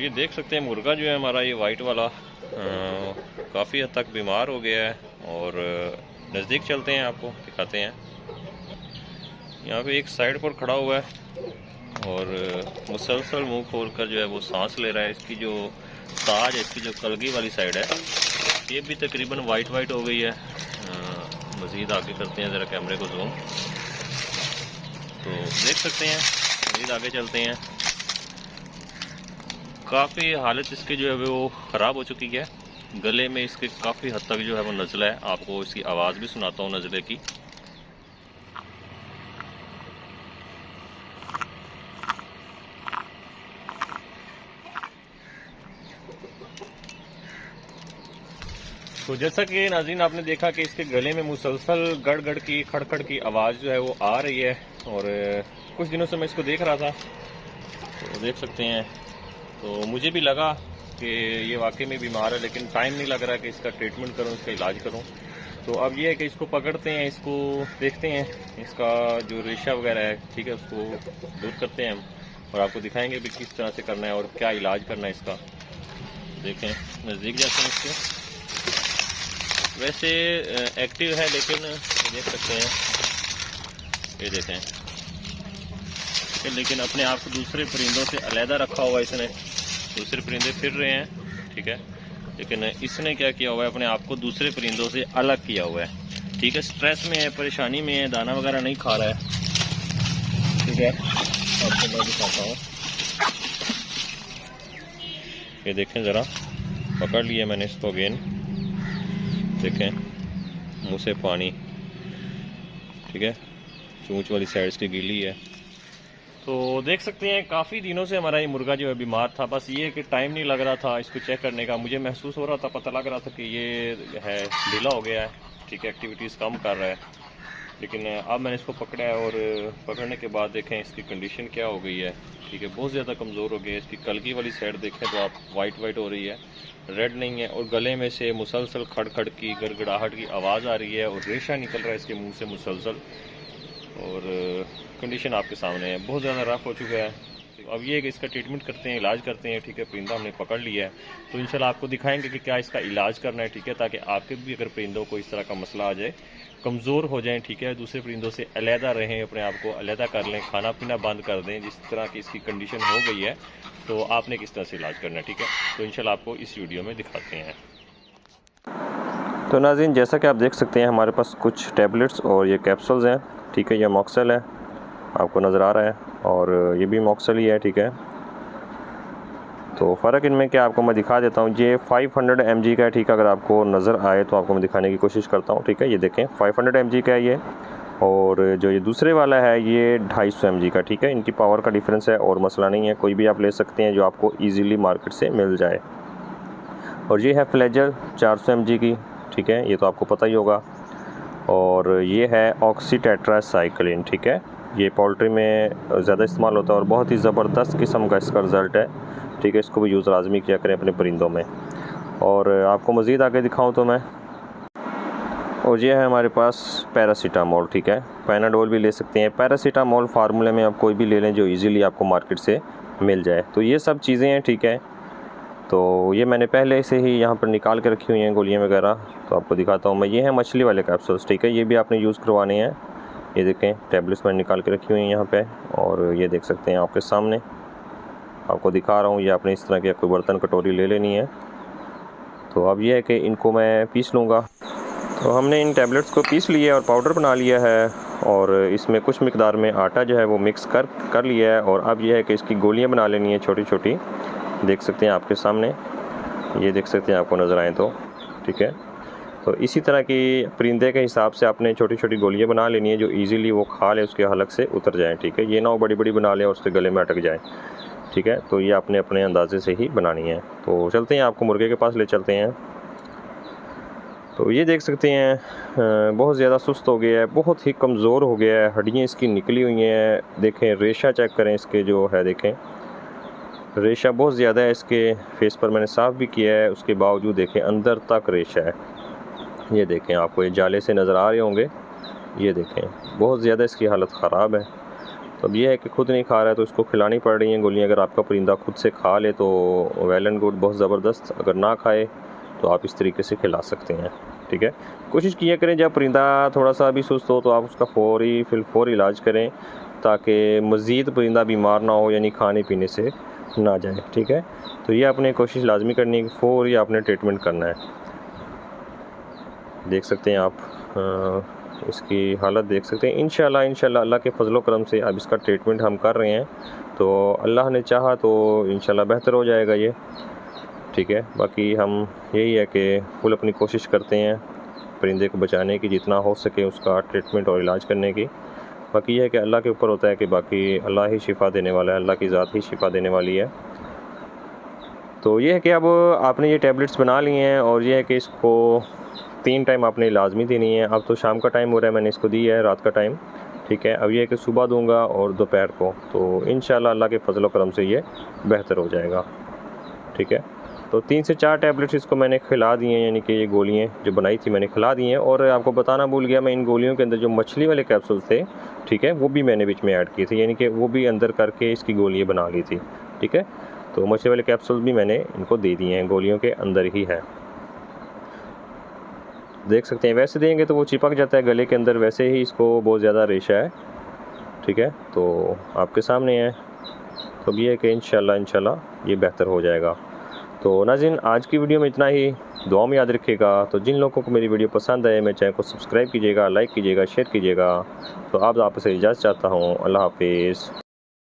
ये देख सकते हैं मुर्गा जो है हमारा ये वाइट वाला काफ़ी हद तक बीमार हो गया है। और नज़दीक चलते हैं, आपको दिखाते हैं। यहाँ पे एक साइड पर खड़ा हुआ है और मुसलसल मुंह खोलकर जो है वो सांस ले रहा है। इसकी जो ताज है, इसकी जो कलगी वाली साइड है, ये भी तकरीबन वाइट वाइट हो गई है। मज़ीद आगे करते हैं ज़रा कैमरे को जूम, तो देख सकते हैं। मज़ीद आगे चलते हैं। काफ़ी हालत इसकी जो है वो ख़राब हो चुकी है। गले में इसके काफ़ी हद तक जो है वो नज़ला है। आपको इसकी आवाज़ भी सुनाता हूँ नज़ले की। तो जैसा कि नाज़रीन आपने देखा कि इसके गले में मुसलसल गड़ की खड़खड़ की आवाज़ जो है वो आ रही है। और कुछ दिनों से मैं इसको देख रहा था, तो देख सकते हैं। तो मुझे भी लगा कि ये वाकई में बीमार है, लेकिन टाइम नहीं लग रहा कि इसका ट्रीटमेंट करूं, इसका इलाज करूं। तो अब ये है कि इसको पकड़ते हैं, इसको देखते हैं, इसका जो रेशा वगैरह है, ठीक है, उसको दूर करते हैं हम और आपको दिखाएंगे भी किस तरह से करना है और क्या इलाज करना है इसका। देखें, नज़दीक जाते हैं इसके। वैसे एक्टिव है, लेकिन देख सकते हैं, ये देखें, लेकिन अपने आप को दूसरे परिंदों से अलहदा रखा हुआ है इसने। दूसरे परिंदे फिर रहे हैं, ठीक है, लेकिन इसने क्या किया हुआ है, अपने आप को दूसरे परिंदों से अलग किया हुआ है। ठीक है, स्ट्रेस में है, परेशानी में है, दाना वगैरह नहीं खा रहा है। ठीक है, आपको मैं दिखाता हूँ। ये देखें ज़रा, पकड़ लिया मैंने इसको अगेन। देखें, मुँह से पानी, ठीक है, चोंच वाली साइड इसकी गीली है। तो देख सकते हैं काफ़ी दिनों से हमारा ये मुर्गा जो है बीमार था। बस ये कि टाइम नहीं लग रहा था इसको चेक करने का। मुझे महसूस हो रहा था, पता लग रहा था कि ये है ढीला हो गया है, ठीक है, एक्टिविटीज़ कम कर रहा है। लेकिन अब मैंने इसको पकड़ा है और पकड़ने के बाद देखें इसकी कंडीशन क्या हो गई है। ठीक है, बहुत ज़्यादा कमज़ोर हो गई है। इसकी कलगी वाली साइड देखें तो आप वाइट वाइट हो रही है, रेड नहीं है। और गले में से मुसलसल खड़खड़ की गड़गड़ाहट की आवाज़ आ रही है और रेशा निकल रहा है इसके मुँह से मुसलसल। और कंडीशन आपके सामने है, बहुत ज़्यादा रफ हो चुका है। तो अब ये है कि इसका ट्रीटमेंट करते हैं, इलाज करते हैं। ठीक है, परिंदा हमने पकड़ लिया है, तो इंशाल्लाह आपको दिखाएंगे कि क्या इसका इलाज करना है। ठीक है, ताकि आपके भी अगर परिंदों को इस तरह का मसला आ जाए, कमज़ोर हो जाएं, ठीक है, दूसरे परिंदों से अलहदा रहें, अपने आप को अलहदा कर लें, खाना पीना बंद कर दें। जिस तरह की इसकी कंडीशन हो गई है, तो आपने किस तरह से इलाज करना है। ठीक है, तो इंशाल्लाह आपको इस वीडियो में दिखाते हैं। तो नाज़रीन, जैसा कि आप देख सकते हैं, हमारे पास कुछ टैबलेट्स और ये कैप्सूल्स हैं। ठीक है, ये मॉक्सल है, आपको नज़र आ रहा है, और ये भी मॉक्सल ही है। ठीक है, तो फ़र्क इनमें क्या आपको मैं दिखा देता हूँ। ये 500 mg का है। ठीक है, अगर आपको नज़र आए तो आपको मैं दिखाने की कोशिश करता हूँ। ठीक है, ये देखें 500 mg का है ये, और जो ये दूसरे वाला है ये 250 mg का। ठीक है, इनकी पावर का डिफरेंस है और मसला नहीं है, कोई भी आप ले सकते हैं जो आपको ईज़िली मार्केट से मिल जाए। और ये है फ्लैजल 400 mg की। ठीक है, ये तो आपको पता ही होगा। और ये है ऑक्सीटेट्रासाइक्लिन। ठीक है, ये पोल्ट्री में ज़्यादा इस्तेमाल होता है और बहुत ही ज़बरदस्त किस्म का इसका रिज़ल्ट है। ठीक है, इसको भी यूज़ लाजमी किया करें अपने परिंदों में। और आपको मज़ीद आगे दिखाऊं तो मैं, और ये है हमारे पास पैरासीटामोल। ठीक है, पैनाडोल भी ले सकते हैं। पैरासीटामोल फार्मूले में आप कोई भी ले लें जो ईज़िली आपको मार्केट से मिल जाए। तो ये सब चीज़ें हैं। ठीक है, तो ये मैंने पहले से ही यहाँ पर निकाल के रखी हुई हैं गोलियाँ वगैरह, तो आपको दिखाता हूँ मैं। ये है मछली वाले कैप्सूल्स। ठीक है, ये भी आपने यूज़ करवाने हैं। ये देखें, टैबलेट्स मैंने निकाल के रखी हुई हैं यहाँ पे, और ये देख सकते हैं आपके सामने, आपको दिखा रहा हूँ। ये आपने इस तरह की कोई बर्तन कटोरी ले लेनी है। तो अब ये है कि इनको मैं पीस लूँगा। तो हमने इन टैबलेट्स को पीस लिया और पाउडर बना लिया है, और इसमें कुछ मिकदार में आटा जो है वो मिक्स कर लिया है। और अब ये है कि इसकी गोलियाँ बना लेनी है छोटी छोटी। देख सकते हैं आपके सामने, ये देख सकते हैं, आपको नज़र आए तो। ठीक है, तो इसी तरह की परिंदे के हिसाब से आपने छोटी छोटी गोलियां बना लेनी है जो इजीली वो खा ले, उसके हलक से उतर जाएं। ठीक है, ये ना वो बड़ी बड़ी बना ले और उसके गले में अटक जाए। ठीक है, तो ये आपने अपने अंदाजे से ही बनानी है। तो चलते हैं, आपको मुर्गे के पास ले चलते हैं। तो ये देख सकते हैं बहुत ज़्यादा सुस्त हो गया है, बहुत ही कमज़ोर हो गया है, हड्डियाँ इसकी निकली हुई हैं। देखें, रेशा चेक करें इसके, जो है देखें, रेशा बहुत ज़्यादा है इसके फेस पर। मैंने साफ़ भी किया है, उसके बावजूद देखें अंदर तक रेशा है। ये देखें, आपको ये जाले से नज़र आ रहे होंगे। ये देखें, बहुत ज़्यादा इसकी हालत ख़राब है। तो अब ये है कि खुद नहीं खा रहा है तो इसको खिलानी पड़ रही हैं गोलियाँ। अगर आपका परिंदा खुद से खा ले तो वेल एंड गुड, बहुत ज़बरदस्त। अगर ना खाए तो आप इस तरीके से खिला सकते हैं, ठीक है। कोशिश किया करें जब परिंदा थोड़ा सा भी सुस्त हो तो आप उसका फौरी इलाज करें, ताकि मज़ीद परिंदा बीमार ना हो, यानी खाने पीने से ना जाए, ठीक है। तो ये आपने कोशिश लाजमी करनी है कि फौरी आपने ट्रीटमेंट करना है। देख सकते हैं आप इसकी हालत देख सकते हैं। इंशाल्लाह अल्लाह के फजलो करम से अब इसका ट्रीटमेंट हम कर रहे हैं, तो अल्लाह ने चाहा तो इंशाल्लाह बेहतर हो जाएगा ये, ठीक है। बाकी हम यही है कि फुल अपनी कोशिश करते हैं परिंदे को बचाने की, जितना हो सके उसका ट्रीटमेंट और इलाज करने की। बाकी ये है कि अल्लाह के ऊपर होता है कि बाकी अल्लाह ही शिफ़ा देने वाला है, अल्लाह की ज़ात ही शिफ़ा देने वाली है। तो ये है कि अब आपने ये टैबलेट्स बना लिए हैं और ये है कि इसको 3 टाइम आपने लाजमी देनी है। अब तो शाम का टाइम हो रहा है, मैंने इसको दी है रात का टाइम, ठीक है। अब ये है कि सुबह दूंगा और दोपहर को, तो इंशाल्लाह अल्लाह के फजल करम से ये बेहतर हो जाएगा, ठीक है। तो 3 से 4 टैबलेट्स इसको मैंने खिला दिए हैं, यानी कि ये गोलियाँ जो बनाई थी मैंने खिला दी हैं। और आपको बताना भूल गया, मैं इन गोलियों के अंदर जो मछली वाले कैप्सूल्स थे, ठीक है, वो भी मैंने बीच में ऐड किए थे, यानी कि वो भी अंदर करके इसकी गोलियाँ बना ली थी, ठीक है। तो मछली वाले कैप्सूल्स भी मैंने इनको दे दिए हैं, गोलियों के अंदर ही है। देख सकते हैं, वैसे देंगे तो वो चिपक जाता है गले के अंदर, वैसे ही इसको बहुत ज़्यादा रेशा है, ठीक है। तो आपके सामने है, तो ये है कि इंशाल्लाह ये बेहतर हो जाएगा। तो नाज़रीन, आज की वीडियो में इतना ही, दुआ में याद रखिएगा। तो जिन लोगों को मेरी वीडियो पसंद आए मेरे चैनल को सब्सक्राइब कीजिएगा, लाइक कीजिएगा, शेयर कीजिएगा। तो आप आपसे इजाज़त चाहता हूँ, अल्लाह हाफिज़।